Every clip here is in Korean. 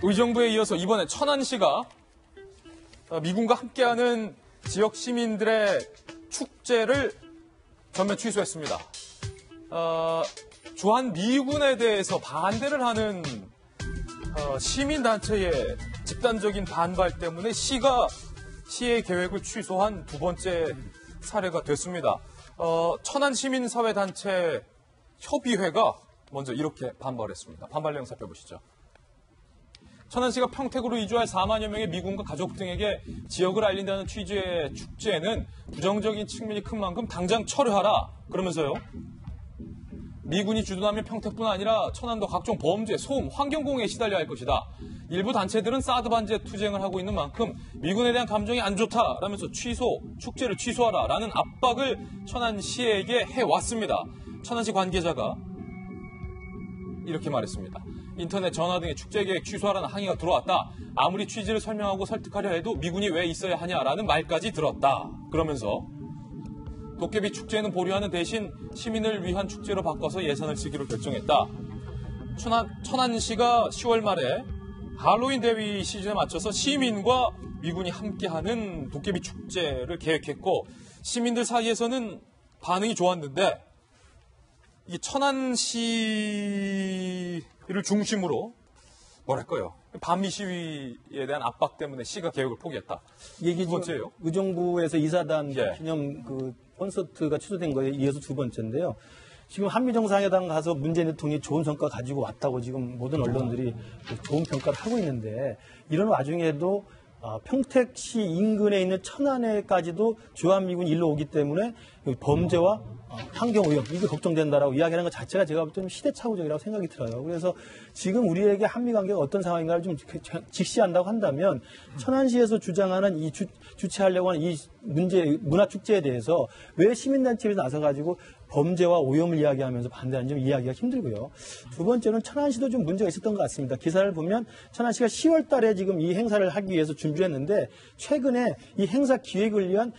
의정부에 이어서 이번에 천안시가 미군과 함께하는 지역 시민들의 축제를 전면 취소했습니다. 주한 미군에 대해서 반대를 하는 시민단체의 집단적인 반발 때문에 시의 계획을 취소한 두 번째 사례가 됐습니다. 천안시민사회단체 협의회가 먼저 이렇게 반발했습니다. 반발 내용 살펴보시죠. 천안시가 평택으로 이주할 4만여 명의 미군과 가족 등에게 지역을 알린다는 취지의 축제는 부정적인 측면이 큰 만큼 당장 철회하라. 그러면서요. 미군이 주둔하면 평택뿐 아니라 천안도 각종 범죄, 소음, 환경공해에 시달려야 할 것이다. 일부 단체들은 사드 반제 투쟁을 하고 있는 만큼 미군에 대한 감정이 안 좋다라면서 축제를 취소하라라는 압박을 천안시에게 해왔습니다. 천안시 관계자가 이렇게 말했습니다. 인터넷, 전화 등의 축제 계획 취소하라는 항의가 들어왔다. 아무리 취지를 설명하고 설득하려 해도 미군이 왜 있어야 하냐라는 말까지 들었다. 그러면서 도깨비 축제는 보류하는 대신 시민을 위한 축제로 바꿔서 예산을 쓰기로 결정했다. 천안시가 10월 말에 할로윈 대위 시즌에 맞춰서 시민과 미군이 함께하는 도깨비 축제를 계획했고 시민들 사이에서는 반응이 좋았는데 이 천안시를 중심으로 뭐랄까요? 반미 시위에 대한 압박 때문에 시가 계획을 포기했다. 이게 두 번째예요. 의정부에서 이사단 예. 기념 콘서트가 취소된 거에 이어서 두 번째인데요. 지금 한미정상회담 가서 문재인 대통령이 좋은 성과 가지고 왔다고 지금 모든 언론들이 좋은 평가를 하고 있는데 이런 와중에도 평택시 인근에 있는 천안에까지도 주한미군이 일로 오기 때문에 범죄와 환경오염 이게 걱정된다라고 이야기하는 것 자체가 제가 볼 때는 시대착오적이라고 생각이 들어요. 그래서 지금 우리에게 한미관계가 어떤 상황인가를 좀 직시한다고 한다면 천안시에서 주장하는 이 주최하려고 하는 이 문화축제에 대해서 왜 시민단체에서 나서가지고 범죄와 오염을 이야기하면서 반대하는지 이해하기가 힘들고요. 두 번째는 천안시도 좀 문제가 있었던 것 같습니다. 기사를 보면 천안시가 10월 달에 지금 이 행사를 하기 위해서 준비했는데 최근에 이 행사 기획을 위한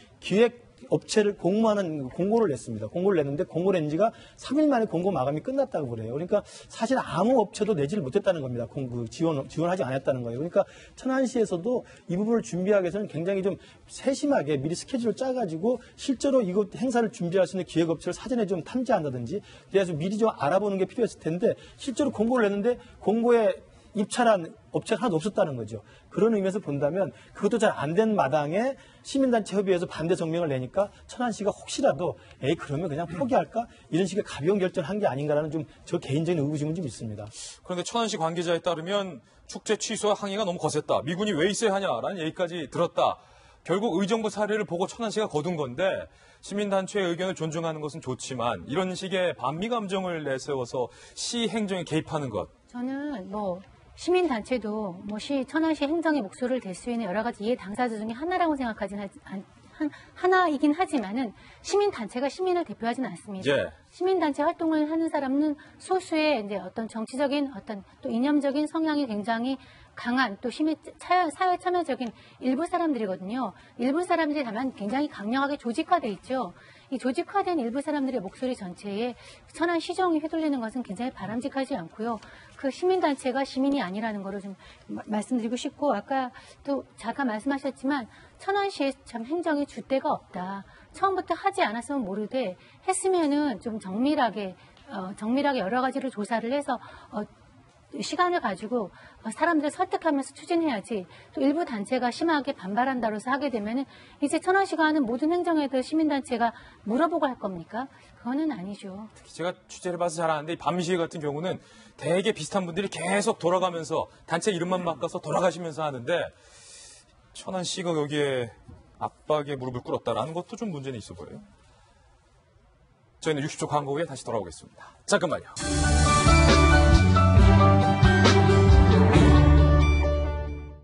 업체를 공모하는 공고를 냈습니다. 공고를 냈는데 공고를 낸 지가 3일 만에 공고 마감이 끝났다고 그래요. 그러니까 사실 아무 업체도 내지를 못했다는 겁니다. 지원하지 않았다는 거예요. 그러니까 천안시에서도 이 부분을 준비하기 위해서는 굉장히 좀 세심하게 미리 스케줄을 짜가지고 실제로 이거 행사를 준비할 수 있는 기획업체를 사전에 좀 탐지한다든지 그래서 미리 좀 알아보는 게 필요했을 텐데 실제로 공고를 냈는데 공고에 입찰한 업체가 하나도 없었다는 거죠. 그런 의미에서 본다면 그것도 잘 안 된 마당에 시민단체 협의회에서 반대 성명을 내니까 천안시가 혹시라도 그러면 그냥 포기할까? 이런 식의 가벼운 결정을 한 게 아닌가라는 좀 저 개인적인 의구심은 좀 있습니다. 그런데 천안시 관계자에 따르면 축제 취소와 항의가 너무 거셌다. 미군이 왜 있어야 하냐라는 얘기까지 들었다. 결국 의정부 사례를 보고 천안시가 거둔 건데 시민단체의 의견을 존중하는 것은 좋지만 이런 식의 반미 감정을 내세워서 시 행정에 개입하는 것. 저는 시민단체도 천안시 행정의 목소리를 댈 수 있는 여러 가지 이해 당사자 중에 하나라고 하나이긴 하지만은 시민단체가 시민을 대표하지는 않습니다. 예. 시민단체 활동을 하는 사람은 소수의 이제 어떤 정치적인 또 이념적인 성향이 굉장히 강한 또 사회 참여적인 일부 사람들이거든요. 일부 사람들이 다만 굉장히 강력하게 조직화돼 있죠. 이 조직화된 일부 사람들의 목소리 전체에 천안 시정이 휘둘리는 것은 굉장히 바람직하지 않고요. 그 시민단체가 시민이 아니라는 거를 좀 말씀드리고 싶고 아까 또 잠깐 말씀하셨지만 천안시에 참 행정의 줏대가 없다. 처음부터 하지 않았으면 모르되 했으면은 좀 정밀하게 여러 가지를 조사를 해서 시간을 가지고 사람들을 설득하면서 추진해야지 또 일부 단체가 심하게 반발한다고 해서 하게 되면은 이제 천안시가 하는 모든 행정에 대해 시민단체가 물어보고 할 겁니까? 그거는 아니죠. 특히 제가 취재를 봐서 잘 아는데 밤시위 같은 경우는 되게 비슷한 분들이 계속 돌아가면서 단체 이름만 바꿔서 돌아가시면서 하는데 천안시가 여기에 압박에 무릎을 꿇었다라는 것도 좀 문제는 있어 보여요. 저희는 60초 광고 후에 다시 돌아오겠습니다. 잠깐만요.